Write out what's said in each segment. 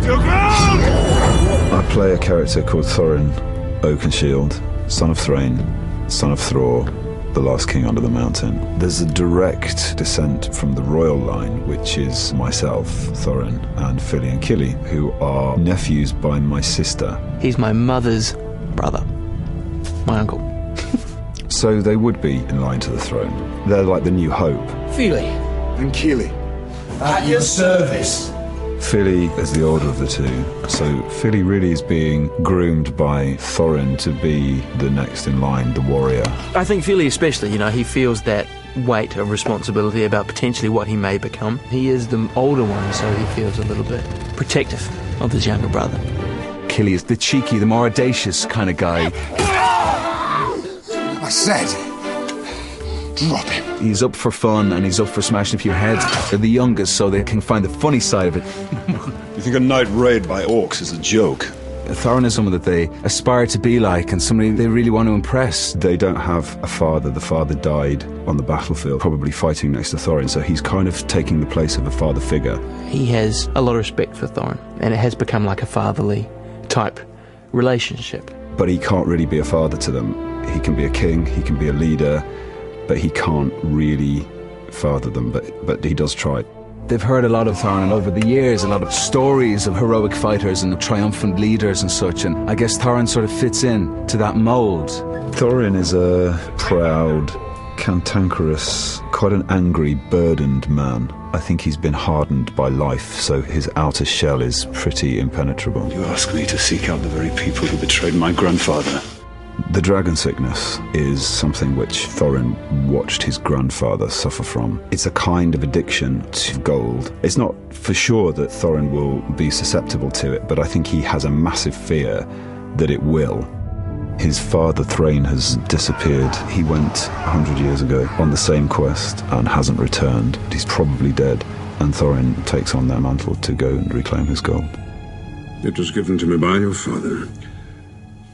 Your ground! I play a character called Thorin Oakenshield, son of Thrain, son of Thror, the last king under the mountain. There's a direct descent from the royal line, which is myself, Thorin, and Fili and Kili, who are nephews by my sister. He's my mother's brother, my uncle. So they would be in line to the throne. They're like the new hope. Fili. And Kili. At your service. Fili is the older of the two, so Fili really is being groomed by Thorin to be the next in line, the warrior. I think Fili especially, you know, he feels that weight of responsibility about potentially what he may become. He is the older one, so he feels a little bit protective of his younger brother. Kili is the cheeky, the more audacious kind of guy. I said, drop him. He's up for fun and he's up for smashing a few heads. They're the youngest, so they can find the funny side of it. You think a night raid by orcs is a joke? Thorin is someone that they aspire to be like and somebody they really want to impress. They don't have a father. The father died on the battlefield, probably fighting next to Thorin, so he's kind of taking the place of a father figure. He has a lot of respect for Thorin, and it has become like a fatherly type relationship. But he can't really be a father to them. He can be a king, he can be a leader, but he can't really father them, but he does try. They've heard a lot of Thorin over the years, a lot of stories of heroic fighters and triumphant leaders and such, and I guess Thorin sort of fits in to that mould. Thorin is a proud, cantankerous, quite an angry, burdened man. I think he's been hardened by life, so his outer shell is pretty impenetrable. You ask me to seek out the very people who betrayed my grandfather. The dragon sickness is something which Thorin watched his grandfather suffer from. It's a kind of addiction to gold. It's not for sure that Thorin will be susceptible to it, but I think he has a massive fear that it will. His father Thrain has disappeared. He went 100 years ago on the same quest and hasn't returned. He's probably dead, and Thorin takes on that mantle to go and reclaim his gold. It was given to me by your father.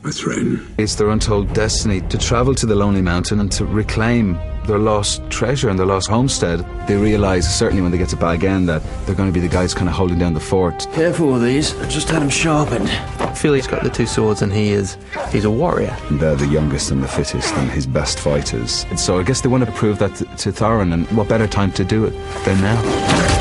By Thrain. It's their untold destiny to travel to the Lonely Mountain and to reclaim their lost treasure and their lost homestead. They realise, certainly when they get to Bag End, that they're going to be the guys kind of holding down the fort. Careful with these, I just had them sharpened. Fili's got the two swords and he's a warrior. They're the youngest and the fittest and his best fighters. And so I guess they want to prove that to Thorin, and what better time to do it than now?